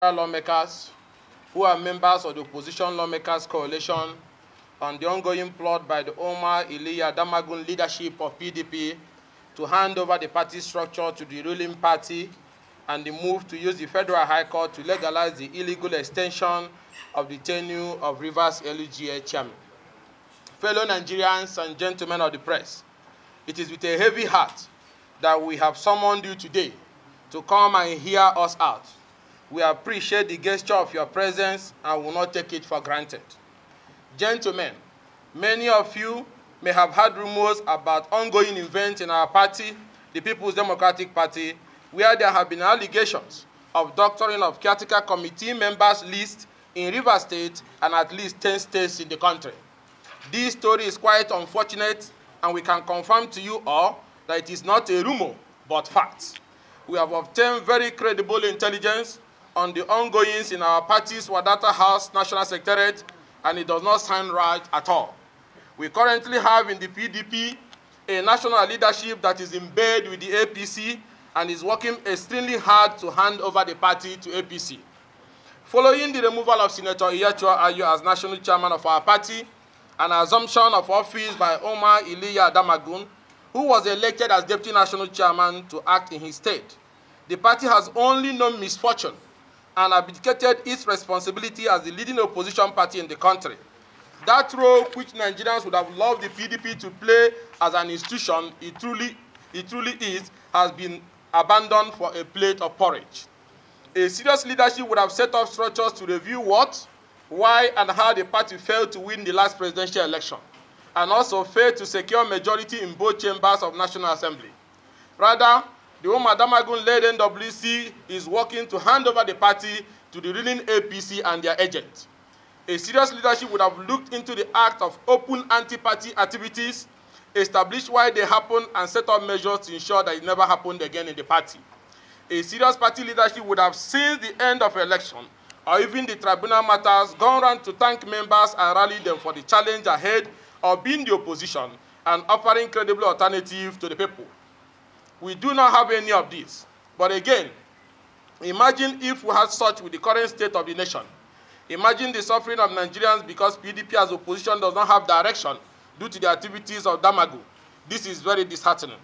lawmakers who are members of the Opposition Lawmakers Coalition on the ongoing plot by the Umaru Damagum leadership of PDP to hand over the party structure to the ruling party and the move to use the Federal High Court to legalize the illegal extension of the tenure of Rivers LGA chairman. Fellow Nigerians and gentlemen of the press, it is with a heavy heart that we have summoned you today to come and hear us out. We appreciate the gesture of your presence and will not take it for granted. Gentlemen, many of you may have heard rumors about ongoing events in our party, the People's Democratic Party, where there have been allegations of doctoring of caretaker committee members' list in Rivers State and at least 10 states in the country. This story is quite unfortunate, and we can confirm to you all that it is not a rumor, but facts. We have obtained very credible intelligence on the ongoings in our party's Wadata House National Secretariat, and it does not sound right at all. We currently have in the PDP a national leadership that is in bed with the APC and is working extremely hard to hand over the party to APC. Following the removal of Senator Iyacho Ayu as national chairman of our party and assumption of office by Umaru Damagum, who was elected as deputy national chairman to act in his stead, the party has only known misfortune and abdicated its responsibility as the leading opposition party in the country. That role which Nigerians would have loved the PDP to play as an institution, it truly is, has been abandoned for a plate of porridge. A serious leadership would have set up structures to review what, why, and how the party failed to win the last presidential election, and also failed to secure majority in both chambers of National Assembly. Rather, the Umaru Damagum-led NWC is working to hand over the party to the ruling APC and their agents. A serious leadership would have looked into the act of open anti-party activities, established why they happened, and set up measures to ensure that it never happened again in the party. A serious party leadership would have, since the end of election, or even the tribunal matters, gone around to thank members and rally them for the challenge ahead of being the opposition and offering credible alternative to the people. We do not have any of this. But again, imagine if we had such with the current state of the nation. Imagine the suffering of Nigerians because PDP as opposition does not have direction due to the activities of Damagum. This is very disheartening.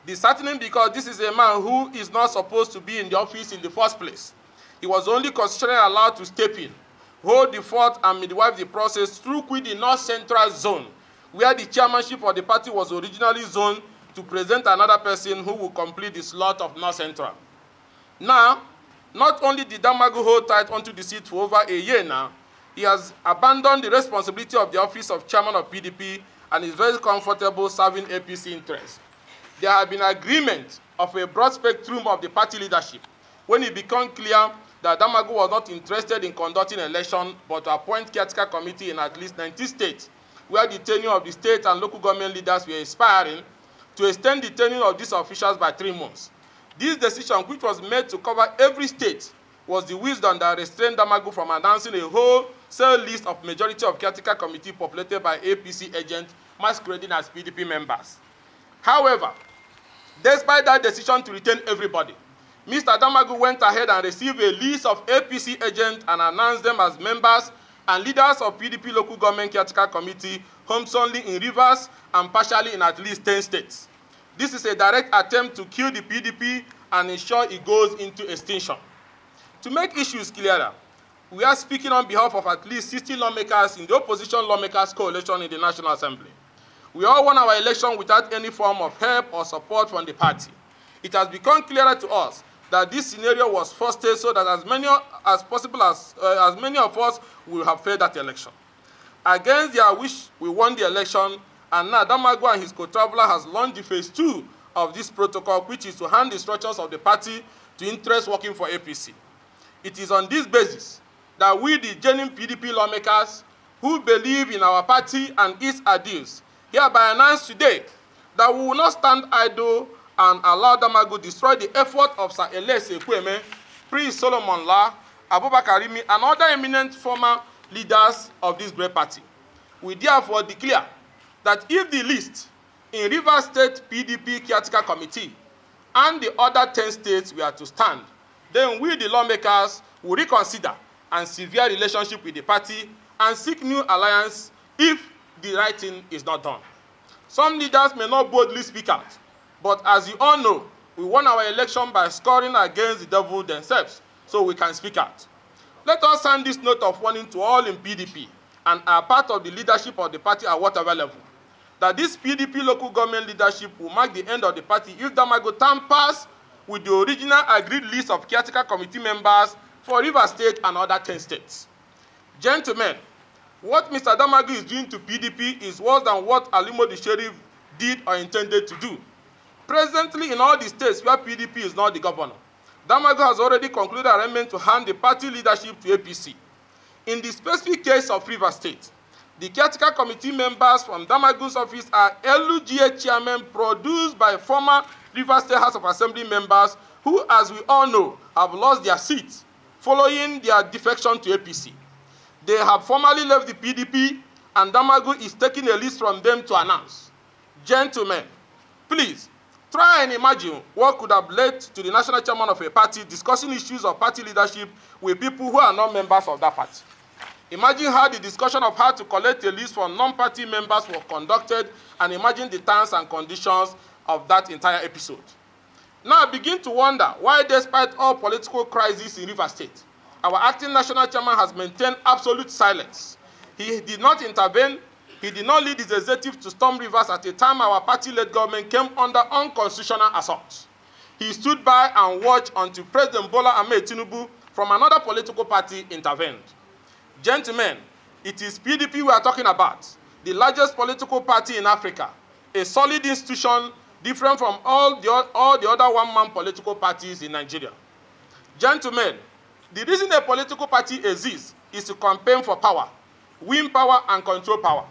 Disheartening because this is a man who is not supposed to be in the office in the first place. He was only constitutionally allowed to step in, hold the fort, and midwife the process through the North Central Zone, where the chairmanship of the party was originally zoned to present another person who will complete the slot of North Central. Now, not only did Damagum hold tight onto the seat for over a year now, he has abandoned the responsibility of the office of chairman of PDP and is very comfortable serving APC interests. There have been agreement of a broad spectrum of the party leadership when it became clear that Damagum was not interested in conducting an election but to appoint caretaker committee in at least 90 states, where the tenure of the state and local government leaders were expiring, to extend the tenure of these officials by 3 months. This decision, which was made to cover every state, was the wisdom that restrained Damagum from announcing a wholesale list of majority of caretaker committee populated by APC agents masquerading as PDP members. However, despite that decision to retain everybody, Mr. Damagum went ahead and received a list of APC agents and announced them as members and leaders of PDP local government caretaker committee, homes only in Rivers and partially in at least 10 states. This is a direct attempt to kill the PDP and ensure it goes into extinction. To make issues clearer, we are speaking on behalf of at least 60 lawmakers in the Opposition Lawmakers Coalition in the National Assembly. We all won our election without any form of help or support from the party. It has become clearer to us that this scenario was fostered so that as many of us will have failed that election. Against their wish, we won the election, and now Damagum and his co-traveler has launched the phase 2 of this protocol, which is to hand the structures of the party to interests working for APC. It is on this basis that we, the genuine PDP lawmakers who believe in our party and its ideals, hereby announce today that we will not stand idle and allow Damagum destroy the effort of Sir Elias Ekweme, Prince Solomon La, Abubakar Rimi, and other eminent former leaders of this great party. We therefore declare that if the list in Rivers State PDP Caretaker Committee and the other 10 states were to stand, then we, the lawmakers, will reconsider and sever relationship with the party and seek new alliance if the right thing is not done. Some leaders may not boldly speak out, but as you all know, we won our election by scoring against the devil themselves, so we can speak out. Let us send this note of warning to all in PDP and are part of the leadership of the party at whatever level, that this PDP local government leadership will mark the end of the party if Damagum tampers with the original agreed list of caretaker committee members for Rivers State and other 10 states. Gentlemen, what Mr. Damagum is doing to PDP is worse than what Alimo the Sheriff did or intended to do. Presently, in all the states where PDP is not the governor, Damagum has already concluded an arrangement to hand the party leadership to APC. In the specific case of Rivers State, the caretaker committee members from Damagum's office are LUGA chairmen produced by former Rivers State House of Assembly members who, as we all know, have lost their seats following their defection to APC. They have formally left the PDP, and Damagum is taking a list from them to announce. Gentlemen, please, try and imagine what could have led to the national chairman of a party discussing issues of party leadership with people who are not members of that party. Imagine how the discussion of how to collect a list from non-party members was conducted, and imagine the terms and conditions of that entire episode. Now I begin to wonder why, despite all political crises in Rivers State, our acting national chairman has maintained absolute silence. He did not intervene. He did not lead his executive to storm Rivers at a time our party-led government came under unconstitutional assault. He stood by and watched until President Bola Ahmed Tinubu from another political party intervened. Gentlemen, it is PDP we are talking about, the largest political party in Africa, a solid institution different from all the other one-man political parties in Nigeria. Gentlemen, the reason a political party exists is to campaign for power, win power, and control power.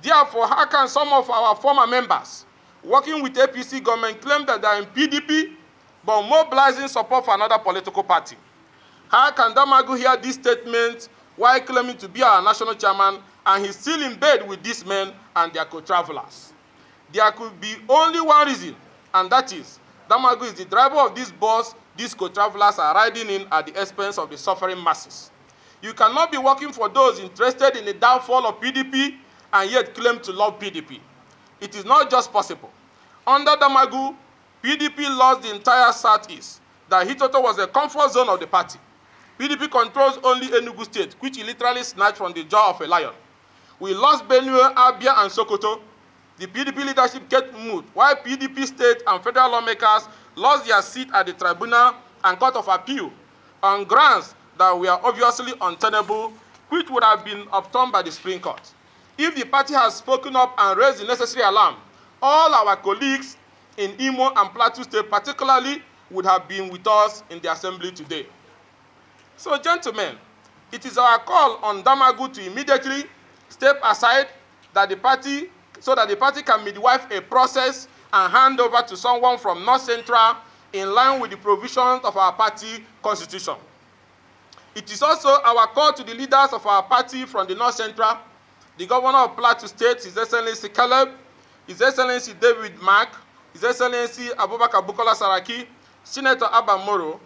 Therefore, how can some of our former members working with APC government claim that they are in PDP but mobilizing support for another political party? How can Damagum hear this statement while claiming to be our national chairman and he's still in bed with these men and their co-travelers? There could be only one reason, and that is Damagum is the driver of this bus these co-travelers are riding in at the expense of the suffering masses. You cannot be working for those interested in the downfall of PDP and yet claim to love PDP. It is not just possible. Under Damagum, PDP lost the entire Southeast. That hitherto was a comfort zone of the party. PDP controls only Enugu State, which he literally snatched from the jaw of a lion. We lost Benue, Abia, and Sokoto. The PDP leadership kept moved, while PDP state and federal lawmakers lost their seat at the tribunal and court of appeal on grounds that were obviously untenable, which would have been overturned by the Supreme Court. If the party has spoken up and raised the necessary alarm, all our colleagues in Imo and Plateau State particularly would have been with us in the assembly today. So, gentlemen, it is our call on Damagum to immediately step aside so that the party can midwife a process and hand over to someone from North Central in line with the provisions of our party constitution. It is also our call to the leaders of our party from the North Central, the Governor of Plateau State, His Excellency Caleb, His Excellency David Mark, His Excellency Abubakar Bukola Saraki, Senator Abba Moro,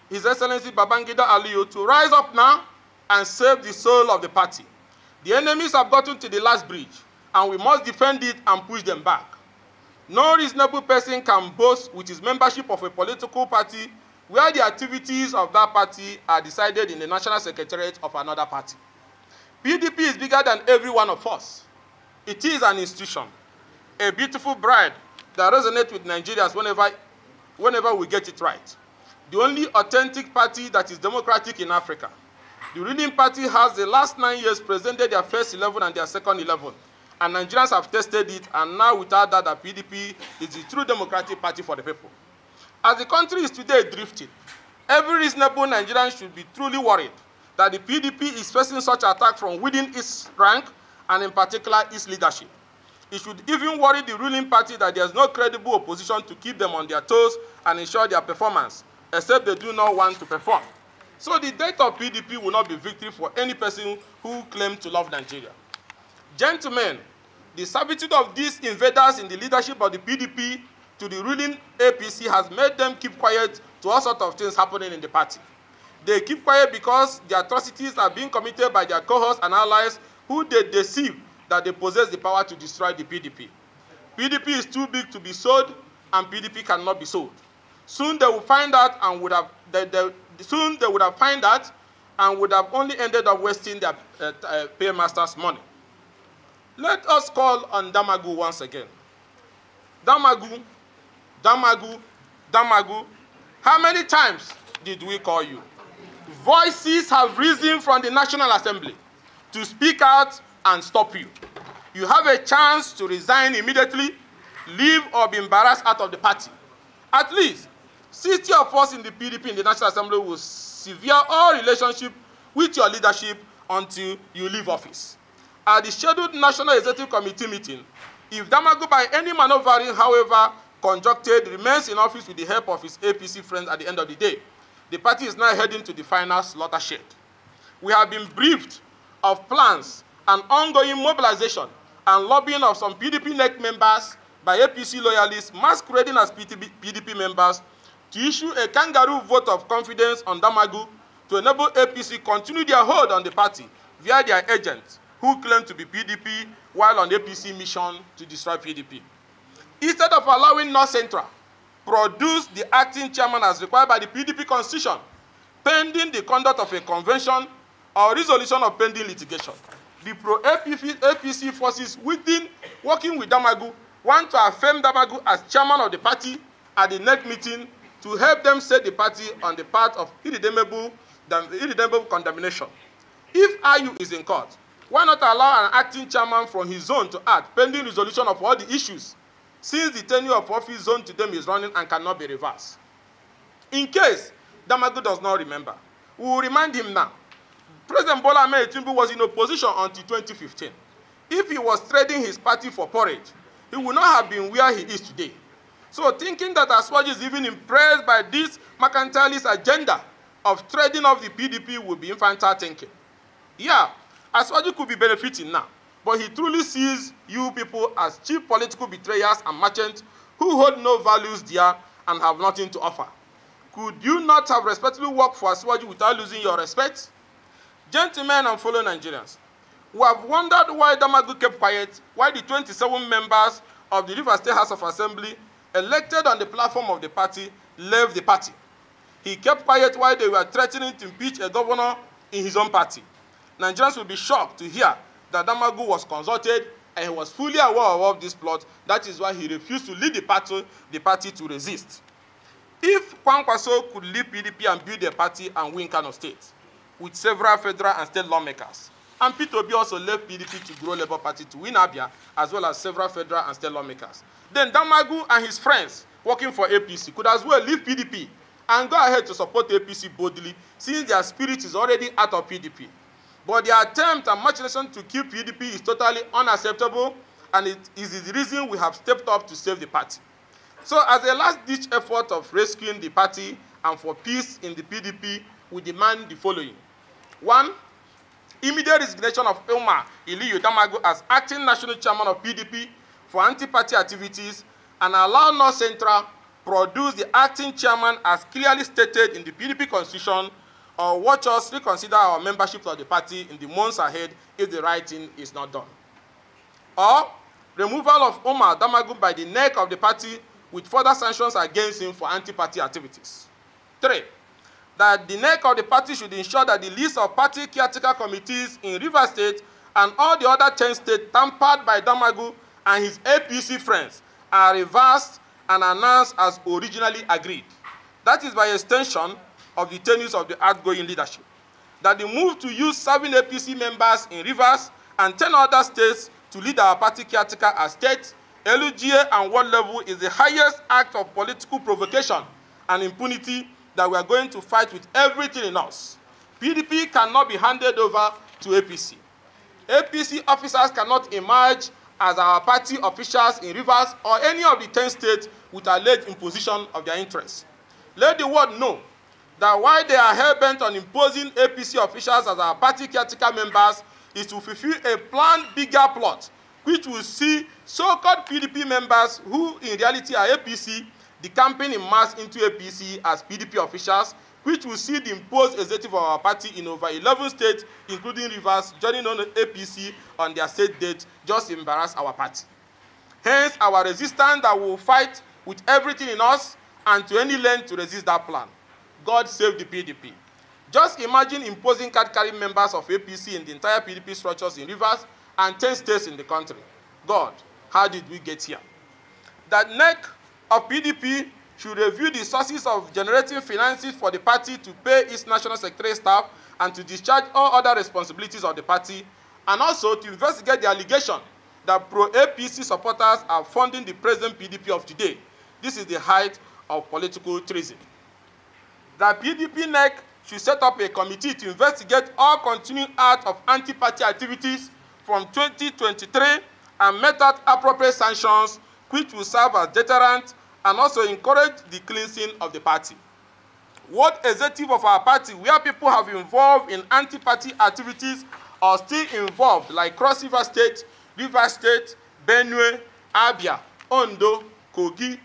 His Excellency Babangida Aliyu, to rise up now and save the soul of the party. The enemies have gotten to the last bridge, and we must defend it and push them back. No reasonable person can boast with his membership of a political party where the activities of that party are decided in the National Secretariat of another party. PDP is bigger than every one of us. It is an institution, a beautiful bride that resonates with Nigerians whenever we get it right. The only authentic party that is democratic in Africa. The ruling party has the last 9 years presented their first 11 and their second 11. And Nigerians have tested it, and now without that, the PDP is the true democratic party for the people. As the country is today drifting, every reasonable Nigerian should be truly worried that the PDP is facing such attack from within its rank, and in particular its leadership. It should even worry the ruling party that there is no credible opposition to keep them on their toes and ensure their performance, except they do not want to perform. So the death of PDP will not be victory for any person who claims to love Nigeria. Gentlemen, the servitude of these invaders in the leadership of the PDP to the ruling APC has made them keep quiet to all sorts of things happening in the party. They keep quiet because the atrocities are being committed by their cohorts and allies who they deceive that they possess the power to destroy the PDP. PDP is too big to be sold, and PDP cannot be sold. Soon they will find out and would have soon they would have found out and would have only ended up wasting their paymasters' money. Let us call on Damagum once again. Damagum, Damagum, Damagum. How many times did we call you? Voices have risen from the National Assembly to speak out and stop you. You have a chance to resign immediately, leave or be embarrassed out of the party. At least 60 of us in the PDP in the National Assembly will sever all relationship with your leadership until you leave office. At the scheduled National Executive Committee meeting, if Damagum by any maneuvering, however conducted, remains in office with the help of his APC friends at the end of the day, the party is now heading to the final slaughter shed. We have been briefed of plans and ongoing mobilization and lobbying of some PDP NEC members by APC loyalists masquerading as PDP members to issue a kangaroo vote of confidence on Damagum to enable APC continue their hold on the party via their agents who claim to be PDP while on APC mission to destroy PDP. Instead of allowing North Central produce the acting chairman as required by the PDP constitution, pending the conduct of a convention or resolution of pending litigation, the pro-APC forces within working with Damagum want to affirm Damagum as chairman of the party at the next meeting to help them set the party on the path of irredeemable condemnation. If IU is in court, why not allow an acting chairman from his zone to act pending resolution of all the issues, since the tenure of office zone to them is running and cannot be reversed? In case Damagum does not remember, we will remind him now. President Bola Ahmed Tinubu was in opposition until 2015. If he was trading his party for porridge, he would not have been where he is today. So thinking that Aswaji is even impressed by this mercantilist agenda of trading off the PDP would be infantile thinking. Yeah, Aswaji could be benefiting now, but he truly sees you people as cheap political betrayers and merchants who hold no values there and have nothing to offer. Could you not have respectfully worked for Aswaji without losing your respect? Gentlemen and fellow Nigerians, we have wondered why Damagum kept quiet, why the 27 members of the Rivers State House of Assembly elected on the platform of the party left the party. He kept quiet while they were threatening to impeach a governor in his own party. Nigerians will be shocked to hear that Damagum was consulted and he was fully aware of this plot. That is why he refused to lead the party to resist. If Kwankwaso could lead PDP and build a party and win Kano State with several federal and state lawmakers, and Peter Obi also left PDP to grow Labour Party to win Abia, as well as several federal and state lawmakers, then Damagum and his friends working for APC could as well leave PDP and go ahead to support APC boldly, since their spirit is already out of PDP. But their attempt and machination to keep PDP is totally unacceptable, and it is the reason we have stepped up to save the party. So as a last-ditch effort of rescuing the party and for peace in the PDP, we demand the following. 1, immediate resignation of Umaru Damagum as acting national chairman of PDP for anti-party activities, and allow North Central produce the acting chairman as clearly stated in the PDP constitution, or watch us reconsider our membership of the party in the months ahead if the right thing is not done. Or removal of Umaru Damagum by the neck of the party with further sanctions against him for anti-party activities. 3, that the neck of the party should ensure that the list of party caretaker committees in Rivers State and all the other 10 states tampered by Damagum and his APC friends are reversed and announced as originally agreed. That is by extension of the tenures of the outgoing leadership. That the move to use 7 APC members in Rivers and 10 other states to lead our party caretaker as states, LGA and world level is the highest act of political provocation and impunity that we are going to fight with everything in us. PDP cannot be handed over to APC. APC officers cannot emerge as our party officials in Rivers or any of the 10 states with alleged imposition of their interests. Let the world know that why they are hell-bent on imposing APC officials as our party caretaker members is to fulfill a planned bigger plot, which will see so-called PDP members who in reality are APC decamping in mass into APC as PDP officials, which will see the imposed executive of our party in over 11 states, including Rivers, joining on the APC on their state date, just embarrass our party. Hence, our resistance that we will fight with everything in us and to any length to resist that plan. God save the PDP. Just imagine imposing card-carrying members of APC in the entire PDP structures in Rivers and 10 states in the country. God, how did we get here? That NEC of PDP should review the sources of generating finances for the party to pay its national secretary staff and to discharge all other responsibilities of the party, and also to investigate the allegation that pro-APC supporters are funding the present PDP of today. This is the height of political treason. The PDP NEC should set up a committee to investigate all continuing acts of anti-party activities from 2023 and mete out appropriate sanctions which will serve as deterrent and also encourage the cleansing of the party. What executive of our party, where people have involved in anti-party activities or still involved, like Cross River State, Rivers State, Benue, Abia, Ondo, Kogi,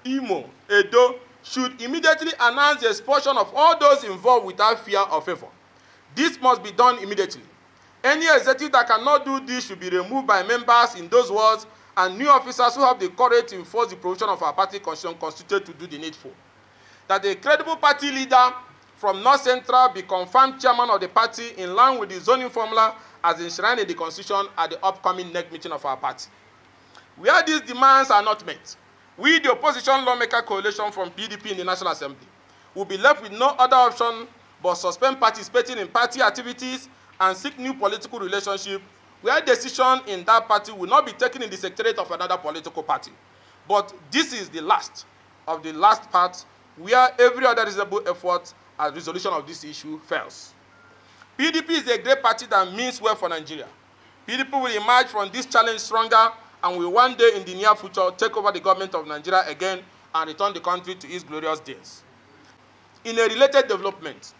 Imo, Edo, should immediately announce the expulsion of all those involved without fear or favor. This must be done immediately. Any executive that cannot do this should be removed by members in those wards, and new officers who have the courage to enforce the provision of our party constitution constituted to do the needful. That a credible party leader from North Central be confirmed chairman of the party in line with the zoning formula as enshrined in the constitution at the upcoming NEC meeting of our party. Where these demands are not met, we, the opposition lawmaker coalition from PDP in the National Assembly, will be left with no other option but suspend participating in party activities and seek new political relationship where decision in that party will not be taken in the secretariat of another political party. But this is the last of the last part where every other reasonable effort at resolution of this issue fails. PDP is a great party that means well for Nigeria. PDP will emerge from this challenge stronger and will one day in the near future take over the government of Nigeria again and return the country to its glorious days. In a related development,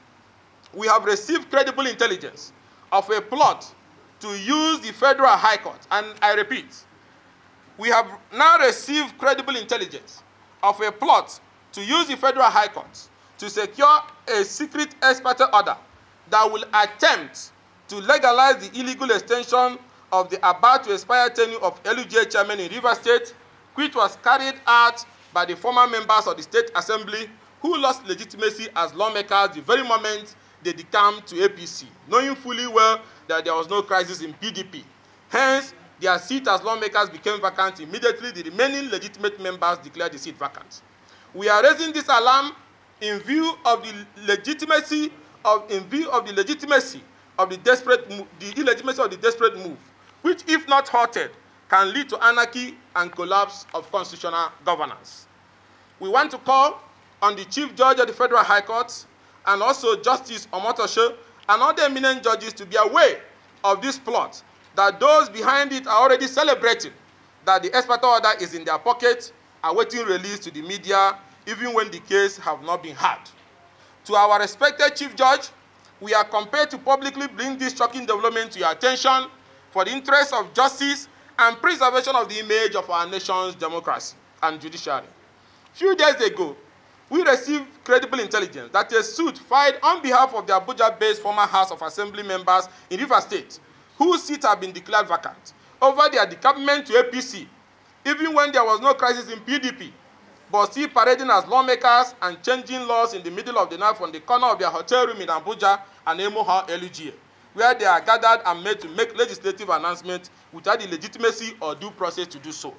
we have received credible intelligence of a plot to use the Federal High Court, and I repeat, we have now received credible intelligence of a plot to use the Federal High Court to secure a secret expert order that will attempt to legalize the illegal extension of the about-to-expire tenure of LUGA chairman in Rivers State, which was carried out by the former members of the State Assembly who lost legitimacy as lawmakers the very moment they decamped to APC, knowing fully well that there was no crisis in PDP. Hence, their seat as lawmakers became vacant immediately. The remaining legitimate members declared the seat vacant. We are raising this alarm in view of the illegitimacy of the desperate move, which, if not halted, can lead to anarchy and collapse of constitutional governance. We want to call on the Chief Judge of the Federal High Court and also Justice Omotosho and other eminent judges to be aware of this plot, that those behind it are already celebrating that the expert order is in their pocket, awaiting release to the media, even when the case have not been heard. To our respected Chief Judge, we are compelled to publicly bring this shocking development to your attention for the interest of justice and preservation of the image of our nation's democracy and judiciary. Few days ago, we received credible intelligence that a suit filed on behalf of the Abuja-based former House of Assembly members in Rivers State, whose seats have been declared vacant, over their decampment to APC, even when there was no crisis in PDP, but still parading as lawmakers and changing laws in the middle of the night from the corner of their hotel room in Abuja and Emoha LUGA, where they are gathered and made to make legislative announcements without the legitimacy or due process to do so.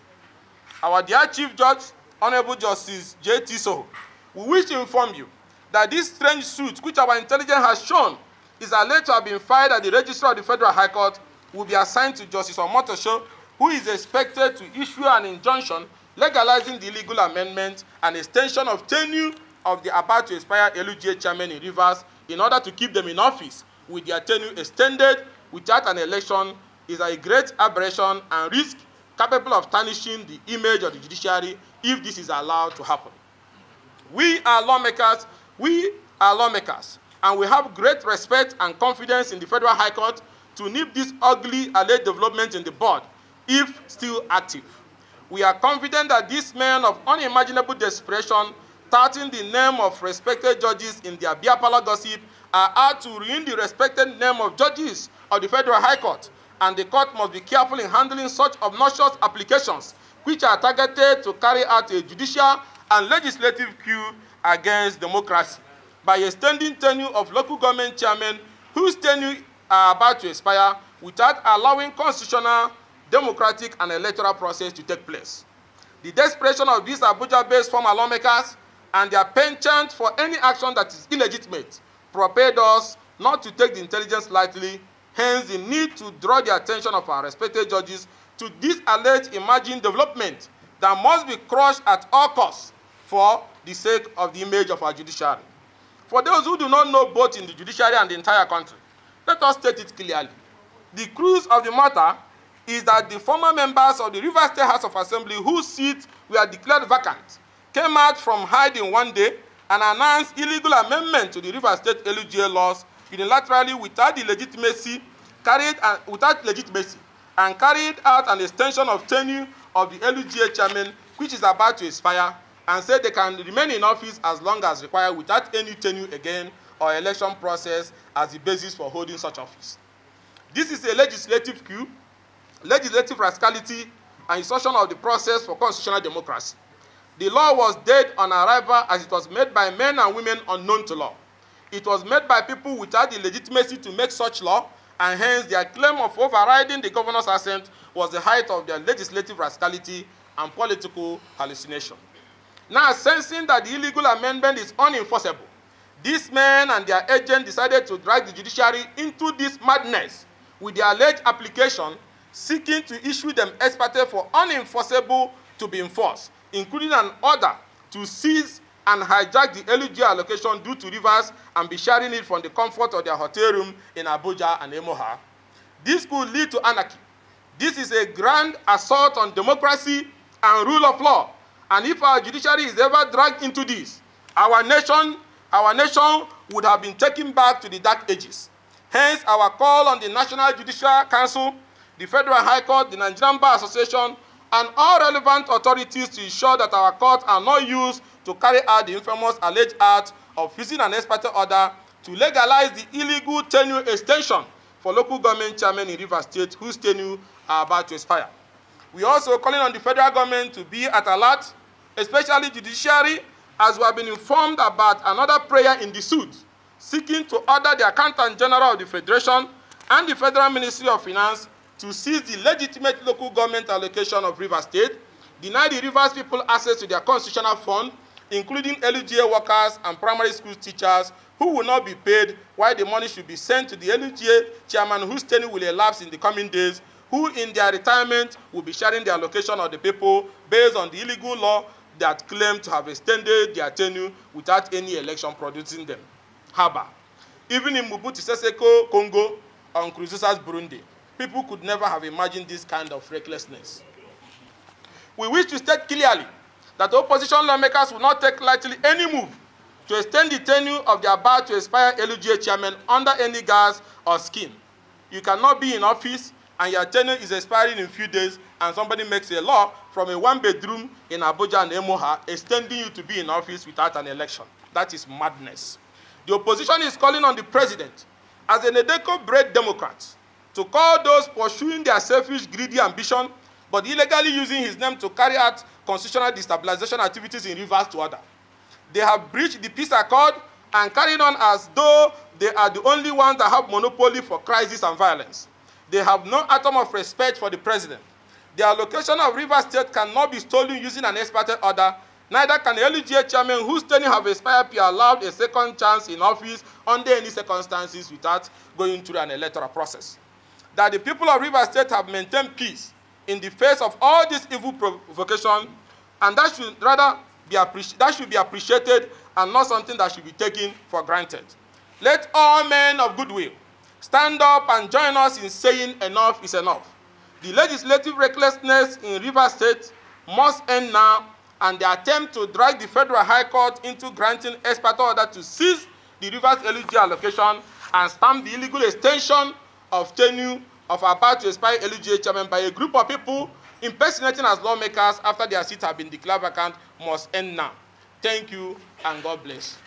Our dear Chief Judge, Honorable Justice J.T. Soho, we wish to inform you that this strange suit, which our intelligence has shown is alleged to have been filed at the Registrar of the Federal High Court, will be assigned to Justice Omotosho, who is expected to issue an injunction legalizing the illegal amendment and extension of tenure of the about-to-expire LUGA chairman in Rivers in order to keep them in office with their tenure extended without an election is a great aberration and risk capable of tarnishing the image of the judiciary if this is allowed to happen. We are lawmakers, and we have great respect and confidence in the Federal High Court to nip this ugly alleged development in the bud, if still active. We are confident that these men of unimaginable desperation starting the name of respected judges in their beer parlor gossip are out to ruin the respected name of judges of the Federal High Court, and the court must be careful in handling such obnoxious applications which are targeted to carry out a judicial and legislative coup against democracy by extending tenure of local government chairmen whose tenure are about to expire without allowing constitutional, democratic, and electoral process to take place. The desperation of these Abuja-based former lawmakers and their penchant for any action that is illegitimate propelled us not to take the intelligence lightly, hence the need to draw the attention of our respected judges to this alleged emerging development that must be crushed at all costs for the sake of the image of our judiciary. For those who do not know both in the judiciary and the entire country, let us state it clearly. The crux of the matter is that the former members of the Rivers State House of Assembly whose seats were declared vacant came out from hiding one day and announced illegal amendment to the Rivers State LUGA laws unilaterally without legitimacy and carried out an extension of tenure of the LUGA chairman, which is about to expire, and said they can remain in office as long as required without any tenure again or election process as the basis for holding such office. This is a legislative coup, legislative rascality, and insertion of the process for constitutional democracy. The law was dead on arrival as it was made by men and women unknown to law. It was made by people without the legitimacy to make such law, and hence their claim of overriding the governor's assent was the height of their legislative rascality and political hallucination. Now, sensing that the illegal amendment is unenforceable, these men and their agents decided to drag the judiciary into this madness with their alleged application seeking to issue them ex parte for unenforceable to be enforced, including an order to seize and hijack the LUGA allocation due to Rivers and be sharing it from the comfort of their hotel room in Abuja and Emoha. This could lead to anarchy. This is a grand assault on democracy and rule of law. And if our judiciary is ever dragged into this, our nation would have been taken back to the dark ages. Hence, our call on the National Judicial Council, the Federal High Court, the Nigerian Bar Association, and all relevant authorities to ensure that our courts are not used to carry out the infamous alleged act of using an ex parte order to legalize the illegal tenure extension for local government chairmen in Rivers State whose tenure are about to expire. We are also calling on the federal government to be at alert, especially judiciary, as we have been informed about another prayer in the suit, seeking to order the Accountant General of the Federation and the Federal Ministry of Finance to seize the legitimate local government allocation of Rivers State, deny the Rivers people access to their constitutional fund, including LUGA workers and primary school teachers who will not be paid, while the money should be sent to the LUGA chairman whose tenure will elapse in the coming days, who in their retirement will be sharing the allocation of the people based on the illegal law that claim to have extended their tenure without any election producing them. Haba. Even in Mobutu Sese Seko, Congo, or Nkurunziza's Burundi, people could never have imagined this kind of recklessness. We wish to state clearly that the opposition lawmakers will not take lightly any move to extend the tenure of their about to expire LUGA chairman under any guise or scheme. You cannot be in office and your tenure is expiring in a few days and somebody makes a law from a one-bedroom in Abuja and Emoha extending you to be in office without an election. That is madness. The opposition is calling on the president, as a Nedeko-bred Democrat, to call those pursuing their selfish, greedy ambition, but illegally using his name to carry out constitutional destabilization activities in Rivers to order. They have breached the peace accord and carried on as though they are the only ones that have monopoly for crisis and violence. They have no atom of respect for the president. The allocation of Rivers State cannot be stolen using an ex parte order. Neither can the LUGA chairman whose tenure have expired be allowed a second chance in office under any circumstances without going through an electoral process. That the people of Rivers State have maintained peace in the face of all this evil provocation, and that should rather be appreciated and not something that should be taken for granted. Let all men of goodwill stand up and join us in saying enough is enough. The legislative recklessness in Rivers State must end now, and the attempt to drag the Federal High Court into granting ex parte order to seize the Rivers LUGA allocation and stamp the illegal extension of tenure of about to expire LUGA chairman by a group of people impersonating as lawmakers after their seats have been declared vacant must end now. Thank you, and God bless.